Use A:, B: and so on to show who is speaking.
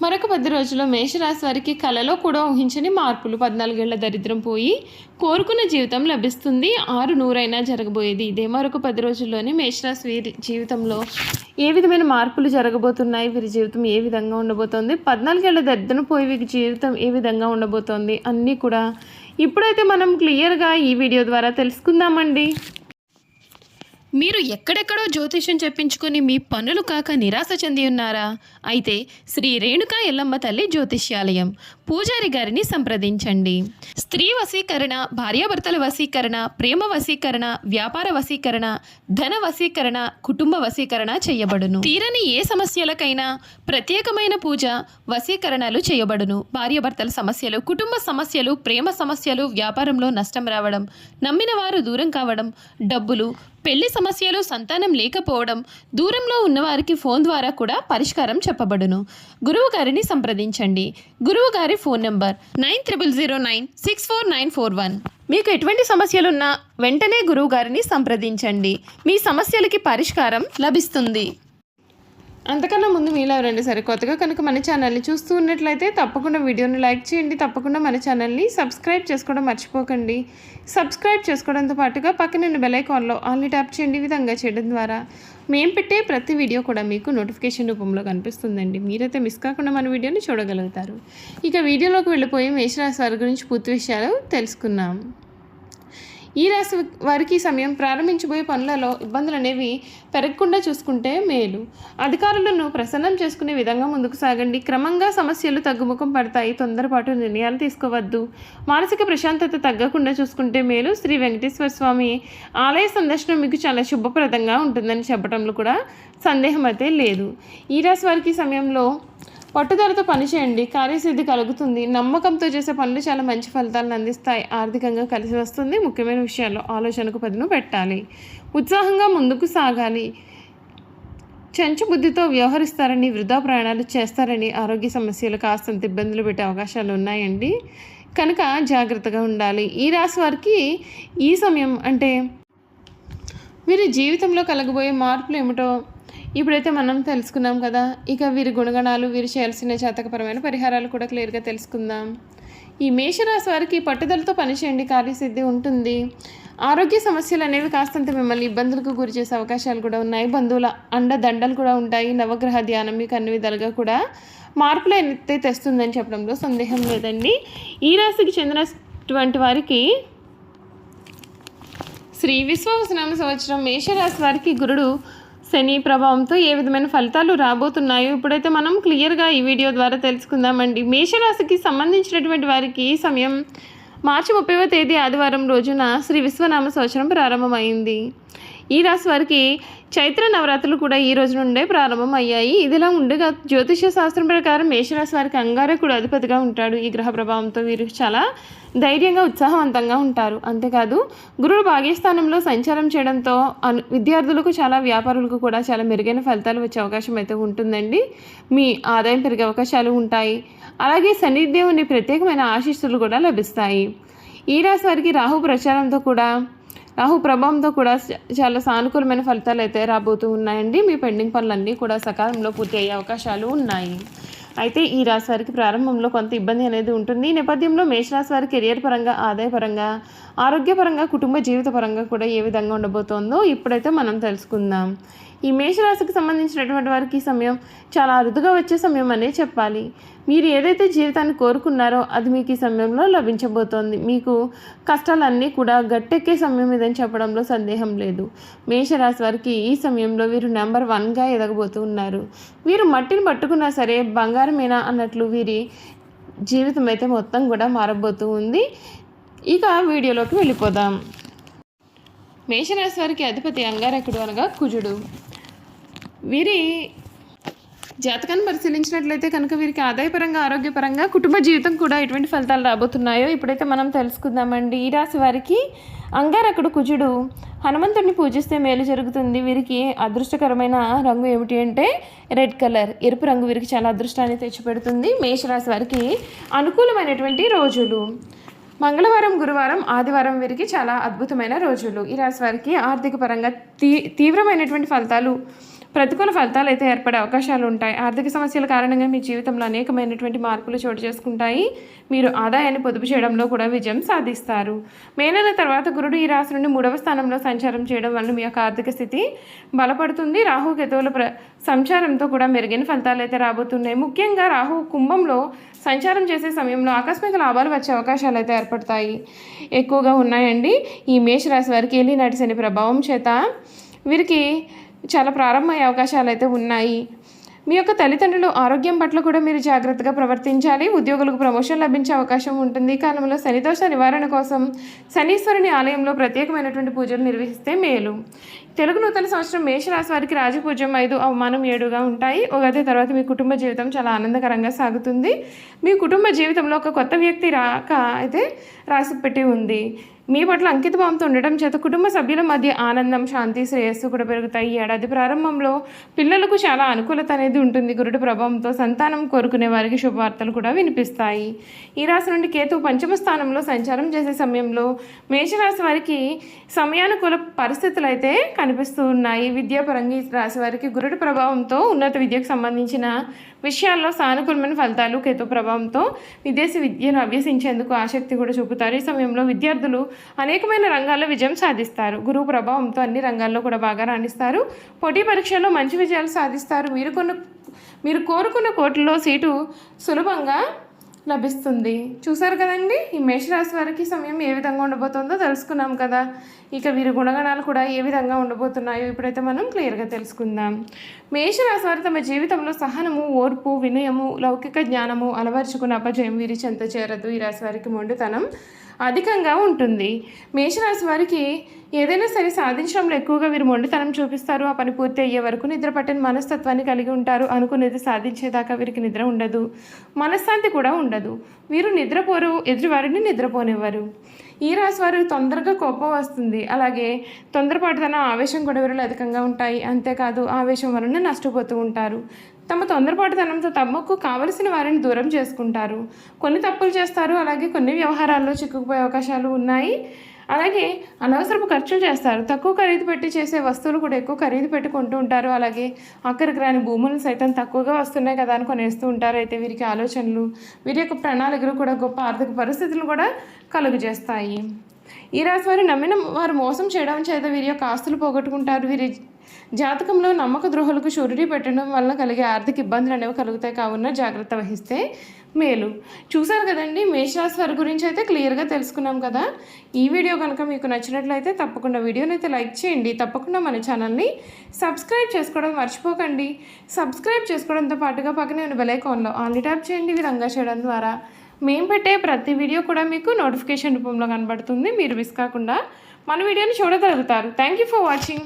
A: మరొక 10 రోజుల్లో మేషరాశి వారికి కలలో కూడా ఊహించని మార్పులు. 14 ఏళ్ల దరిద్రం పోయి కోరుకున్న జీవితం లభిస్తుంది. 6 నూరైనా జరగబోయేది ఇదే. మరొక 10 రోజుల్లోనే మేషరాశి వీరి జీవితంలో ఏ విధమైన మార్పులు జరగబోతున్నాయి, వీరి జీవితం ఏ విధంగా ఉండబోతోంది, 14 ఏళ్ల దరిద్రం పోయి వీరి జీవితం ఏ విధంగా ఉండబోతోంది అన్నీ కూడా ఇప్పుడైతే మనం క్లియర్గా ఈ వీడియో ద్వారా తెలుసుకుందామండి. మీరు ఎక్కడెక్కడో జ్యోతిష్యం చెప్పించుకొని మీ పనులు కాక నిరాశ చెంది ఉన్నారా? అయితే శ్రీ రేణుకా ఎల్లమ్మ తల్లి జ్యోతిష్యాలయం పూజారి గారిని సంప్రదించండి. స్త్రీ వశీకరణ, భార్యాభర్తల వశీకరణ, ప్రేమ వశీకరణ, వ్యాపార వశీకరణ, ధన వశీకరణ, కుటుంబ వశీకరణ చేయబడును. తీరని ఏ సమస్యలకైనా ప్రత్యేకమైన పూజ వశీకరణలు చేయబడును. భార్యాభర్తల సమస్యలు, కుటుంబ సమస్యలు, ప్రేమ సమస్యలు, వ్యాపారంలో నష్టం రావడం, నమ్మిన వారు దూరం కావడం, డబ్బులు, పెళ్లి సమస్యలు, సంతానం లేకపోవడం, దూరంలో ఉన్నవారికి ఫోన్ ద్వారా కూడా పరిష్కారం చెప్పబడును. గురువు గారిని సంప్రదించండి. గురువు గారి ఫోన్ నంబర్ 90096491. మీకు ఎటువంటి సమస్యలున్నా వెంటనే గురువు గారిని సంప్రదించండి. మీ సమస్యలకి పరిష్కారం లభిస్తుంది. అంతకన్నా ముందు మీలో ఎవరండి సరే కొత్తగా కనుక మన ఛానల్ని చూస్తూ ఉన్నట్లయితే తప్పకుండా వీడియోని లైక్ చేయండి. తప్పకుండా మన ఛానల్ని సబ్స్క్రైబ్ చేసుకోవడం మర్చిపోకండి. సబ్స్క్రైబ్ చేసుకోవడంతో పాటుగా పక్కన బెల్ ఐకాన్లో ఆల్ని ట్యాప్ చేయండి. ఈ విధంగా చేయడం ద్వారా మేము పెట్టే ప్రతి వీడియో కూడా మీకు నోటిఫికేషన్ రూపంలో కనిపిస్తుందండి. మీరైతే మిస్ కాకుండా మన వీడియోని చూడగలుగుతారు. ఇక వీడియోలోకి వెళ్ళిపోయి మేషరాశి వారి గురించి పూర్తి విషయాలు తెలుసుకున్నాం. ఈ రాశి వారికి సమయం ప్రారంభించబోయే పనులలో ఇబ్బందులు అనేవి పెరగకుండా చూసుకుంటే మేలు. అధికారులను ప్రసన్నం చేసుకునే విధంగా ముందుకు సాగండి. క్రమంగా సమస్యలు తగ్గుముఖం పడతాయి. తొందరపాటు నిర్ణయాలు తీసుకోవద్దు. మానసిక ప్రశాంతత తగ్గకుండా చూసుకుంటే మేలు. శ్రీ వెంకటేశ్వర స్వామి ఆలయ సందర్శనం మీకు చాలా శుభప్రదంగా ఉంటుందని చెప్పడంలో కూడా సందేహం అయితే లేదు. ఈ రాశి వారికి సమయంలో పట్టుదలతో పనిచేయండి. కార్యసిద్ధి కలుగుతుంది. నమ్మకంతో చేసే పనులు చాలా మంచి ఫలితాలను అందిస్తాయి. ఆర్థికంగా కలిసి వస్తుంది. ముఖ్యమైన విషయాల్లో ఆలోచనకు పదును పెట్టాలి. ఉత్సాహంగా ముందుకు సాగాలి. చెంచు బుద్ధితో వ్యవహరిస్తారని, వృధా ప్రయాణాలు చేస్తారని, ఆరోగ్య సమస్యలు కాస్తంత ఇబ్బందులు పెట్టే అవకాశాలు ఉన్నాయండి. కనుక జాగ్రత్తగా ఉండాలి. ఈ రాశి వారికి ఈ సమయం అంటే వీరి జీవితంలో కలగబోయే మార్పులు ఏమిటో ఇప్పుడైతే మనం తెలుసుకున్నాం కదా. ఇక వీరి గుణగణాలు, వీరు చేయాల్సిన జాతకపరమైన పరిహారాలు కూడా క్లియర్గా తెలుసుకుందాం. ఈ మేషరాశి వారికి పట్టుదలతో పనిచేయండి. కార్యసిద్ధి ఉంటుంది. ఆరోగ్య సమస్యలు అనేవి కాస్తంత మిమ్మల్ని ఇబ్బందులకు గురి చేసే అవకాశాలు కూడా ఉన్నాయి. బంధువుల అండదండలు కూడా ఉంటాయి. నవగ్రహ ధ్యానం మీకు అన్ని విధాలుగా కూడా మార్పులు అయితే తెస్తుందని చెప్పడంలో సందేహం లేదండి. ఈ రాశికి చెందినటువంటి వారికి శ్రీ విశ్వావసునామ సంవత్సరం మేషరాశి వారికి గురుడు శని ప్రభావంతో ఏ విధమైన ఫలితాలు రాబోతున్నాయో ఇప్పుడైతే మనం క్లియర్గా ఈ వీడియో ద్వారా తెలుసుకుందామండి. మేషరాశికి సంబంధించినటువంటి వారికి ఈ సమయం మార్చి 30వ తేదీ ఆదివారం రోజున శ్రీ విశ్వనామ సంవత్సరం ప్రారంభమైంది. ఈ రాశి వారికి చైత్ర నవరాత్రులు కూడా ఈ రోజు నుండే ప్రారంభం అయ్యాయి. ఇదిలా ఉండగా జ్యోతిష శాస్త్రం ప్రకారం మేషరాశి వారికి అంగారకుడు అధిపతిగా ఉంటాడు. ఈ గ్రహ ప్రభావంతో వీరు చాలా ధైర్యంగా, ఉత్సాహవంతంగా ఉంటారు. అంతేకాదు గురుడు భాగ్యస్థానంలో సంచారం చేయడంతో విద్యార్థులకు, చాలా వ్యాపారులకు కూడా చాలా మెరుగైన ఫలితాలు వచ్చే అవకాశం అయితే ఉంటుందండి. మీ ఆదాయం పెరిగే అవకాశాలు ఉంటాయి. అలాగే శనిదేవుని ప్రత్యేకమైన ఆశీస్సులు కూడా లభిస్తాయి. ఈ రాశి వారికి రాహు ప్రభావంతో కూడా చాలా సానుకూలమైన ఫలితాలు అయితే రాబోతూ ఉన్నాయండి. మీ పెండింగ్ పనులన్నీ కూడా సకాలంలో పూర్తి అయ్యే అవకాశాలు ఉన్నాయి. అయితే ఈ రాశి వారికి ప్రారంభంలో కొంత ఇబ్బంది అనేది ఉంటుంది. ఈ నేపథ్యంలో మేషరాశి వారి కెరియర్ పరంగా, ఆదాయపరంగా, ఆరోగ్యపరంగా, కుటుంబ జీవిత పరంగా కూడా ఏ విధంగా ఉండబోతోందో ఇప్పుడైతే మనం తెలుసుకుందాం. ఈ మేషరాశికి సంబంధించినటువంటి వారికి సమయం చాలా అరుదుగా వచ్చే సమయం అనే చెప్పాలి. మీరు ఏదైతే జీవితాన్ని కోరుకున్నారో అది మీకు ఈ సమయంలో లభించబోతోంది. మీకు కష్టాలన్నీ కూడా గట్టెక్కే సమయం ఇదని చెప్పడంలో సందేహం లేదు. మేషరాశి వారికి ఈ సమయంలో వీరు నెంబర్ 1గా ఎదగబోతూ ఉన్నారు. వీరు మట్టిని పట్టుకున్నా సరే బంగారమేనా అన్నట్లు వీరి జీవితం అయితే మొత్తం కూడా మారబోతూ ఉంది. ఇక వీడియోలోకి వెళ్ళిపోదాం. మేషరాశి వారికి అధిపతి అంగారకుడు అనగా కుజుడు. వీరి జాతకాన్ని పరిశీలించినట్లయితే కనుక వీరికి ఆదాయపరంగా, ఆరోగ్యపరంగా, కుటుంబ జీవితం కూడా ఎటువంటి ఫలితాలు రాబోతున్నాయో ఇప్పుడైతే మనం తెలుసుకుందామండి. ఈ రాశి వారికి అంగారకుడు కుజుడు హనుమంతుడిని పూజిస్తే మేలు జరుగుతుంది. వీరికి అదృష్టకరమైన రంగు ఏమిటి అంటే రెడ్ కలర్, ఎరుపు రంగు వీరికి చాలా అదృష్టాన్ని తెచ్చిపెడుతుంది. మేషరాశి వారికి అనుకూలమైనటువంటి రోజులు మంగళవారం, గురువారం, ఆదివారం వీరికి చాలా అద్భుతమైన రోజులు. ఈ రాశి వారికి ఆర్థిక పరంగా తీవ్రమైనటువంటి ఫలితాలు ప్రతికూల ఫలితాలు అయితే ఏర్పడే అవకాశాలు ఉంటాయి. ఆర్థిక సమస్యల కారణంగా మీ జీవితంలో అనేకమైనటువంటి మార్పులు చోటు చేసుకుంటాయి. మీరు ఆదాయాన్ని పొదుపు చేయడంలో కూడా విజయం సాధిస్తారు. మే నెల తర్వాత గురుడు ఈ రాశి నుండి 3వ స్థానంలో సంచారం చేయడం వల్ల మీ యొక్క ఆర్థిక స్థితి బలపడుతుంది. రాహు కేతువుల సంచారంతో కూడా మెరుగైన ఫలితాలు అయితే రాబోతున్నాయి. ముఖ్యంగా రాహు కుంభంలో సంచారం చేసే సమయంలో ఆకస్మిక లాభాలు వచ్చే అవకాశాలు అయితే ఏర్పడతాయి ఎక్కువగా ఉన్నాయండి. ఈ మేషరాశి వారికి ఏలినాటి శని ప్రభావం చేత వీరికి చాలా ప్రారంభమయ్యే అవకాశాలు అయితే ఉన్నాయి. మీ యొక్క తల్లిదండ్రులు ఆరోగ్యం పట్ల కూడా మీరు జాగ్రత్తగా ప్రవర్తించాలి. ఉద్యోగులకు ప్రమోషన్ లభించే అవకాశం ఉంటుంది. ఈ కాలంలో శనిదోష నివారణ కోసం శనీశ్వరుని ఆలయంలో ప్రత్యేకమైనటువంటి పూజలు నిర్వహిస్తే మేలు. తెలుగు నూతన సంవత్సరం మేషరాశి వారికి రాజపూజ్యం 5, అవమానం 7గా ఉంటాయి. ఉగాది తర్వాత మీ కుటుంబ జీవితం చాలా ఆనందకరంగా సాగుతుంది. మీ కుటుంబ జీవితంలో ఒక కొత్త వ్యక్తి రాక అయితే రాసి పెట్టి ఉంది. మీ పట్ల అంకితభావంతో ఉండటం చేత కుటుంబ సభ్యుల మధ్య ఆనందం, శాంతి, శ్రేయస్సు కూడా పెరుగుతాయి. ఈ ఏడాది ప్రారంభంలో పిల్లలకు చాలా అనుకూలత అనేది ఉంటుంది. గురుడి ప్రభావంతో సంతానం కోరుకునే వారికి శుభవార్తలు కూడా వినిపిస్తాయి. ఈ రాశి నుండి కేతు పంచమ స్థానంలో సంచారం చేసే సమయంలో మేషరాశి వారికి సమయానుకూల పరిస్థితులు అయితే కనిపిస్తూ ఉన్నాయి. విద్యాపరంగా ఈ రాశి వారికి గురుడి ప్రభావంతో ఉన్నత విద్యకు సంబంధించిన విషయాల్లో సానుకూలమైన ఫలితాలు, కేతు ప్రభావంతో విదేశీ విద్యను అభ్యసించేందుకు ఆసక్తి కూడా చూపుతారు. ఈ సమయంలో విద్యార్థులు అనేకమైన రంగాల్లో విజయం సాధిస్తారు. గురువు ప్రభావంతో అన్ని రంగాల్లో కూడా బాగా రాణిస్తారు. పోటీ పరీక్షల్లో మంచి విజయాలు సాధిస్తారు. మీరు కోరుకున్న కోర్టులో సీటు సులభంగా లభిస్తుంది. చూసారు కదండి, ఈ మేషరాశి వారికి సమయం ఏ విధంగా ఉండబోతుందో తెలుసుకున్నాం కదా. ఇక వీరి గుణగణాలు కూడా ఏ విధంగా ఉండబోతున్నాయో ఇప్పుడైతే మనం క్లియర్గా తెలుసుకుందాం. మేషరాశి వారు తమ జీవితంలో సహనము, ఓర్పు, వినయము, లౌకిక జ్ఞానము అలవర్చుకున్న అపజయం వీరి చెంత చేరదు. ఈ రాశి వారికి మొండితనం అధికంగా ఉంటుంది. మేషరాశి వారికి ఏదైనా సరే సాధించడంలో ఎక్కువగా వీరు మొండితనం చూపిస్తారు. ఆ పని పూర్తి అయ్యే వరకు నిద్ర పట్టని మనస్తత్వాన్ని కలిగి ఉంటారు. అనుకునేది సాధించేదాకా వీరికి నిద్ర ఉండదు, మనశ్శాంతి కూడా ఉండదు. వీరు నిద్రపోరు, ఎదుటివారిని నిద్రపోనివ్వరు. ఈ రాశి వారు తొందరగా కోపం వస్తుంది. అలాగే తొందరపాటుతనం, ఆవేశం కూడా వీరిలో అధికంగా ఉంటాయి. అంతేకాదు ఆవేశం వలన నష్టపోతూ ఉంటారు. తమ తొందరపాటుతనంతో తమకు కావలసిన వారిని దూరం చేసుకుంటారు. కొన్ని తప్పులు చేస్తారు. అలాగే కొన్ని వ్యవహారాల్లో చిక్కుకుపోయే అవకాశాలు ఉన్నాయి. అలాగే అనవసరపు ఖర్చులు చేస్తారు. తక్కువ ఖరీదు పెట్టి చేసే వస్తువులు కూడా ఎక్కువ ఖరీదు పెట్టి కొంటూ ఉంటారు. అలాగే అక్కడికి రాని భూములు సైతం తక్కువగా వస్తున్నాయి కదా అని కొనేస్తూ ఉంటారు. అయితే వీరికి ఆలోచనలు, వీరి యొక్క ప్రణాళికలు కూడా గొప్ప ఆర్థిక పరిస్థితులు కూడా కలుగజేస్తాయి. ఈ రాశి వారు నమ్మిన వారు మోసం చేయడం చేత వీరి యొక్క ఆస్తులు పోగొట్టుకుంటారు. వీరి జాతకంలో నమ్మక ద్రోహులకు షూరిటీ పెట్టడం వల్ల కలిగే ఆర్థిక ఇబ్బందులు అనేవి కలుగుతాయి. కావున జాగ్రత్త వహిస్తే మేలు. చూసారు కదండి, మేషరాశి వారి గురించి అయితే క్లియర్గా తెలుసుకున్నాం కదా. ఈ వీడియో కనుక మీకు నచ్చినట్లయితే తప్పకుండా వీడియోని అయితే లైక్ చేయండి. తప్పకుండా మన ఛానల్ని సబ్స్క్రైబ్ చేసుకోవడం మర్చిపోకండి. సబ్స్క్రైబ్ చేసుకోవడంతో పాటుగా పక్కనే ఉన్న బెల్ ఐకాన్లో ఆల్ ట్యాప్ చేయండి. ఈ విధంగా చేయడం ద్వారా మేము పెట్టే ప్రతి వీడియో కూడా మీకు నోటిఫికేషన్ రూపంలో కనబడుతుంది. మీరు మిస్ కాకుండా మన వీడియోని చూడగలుగుతారు. Thank you for watching.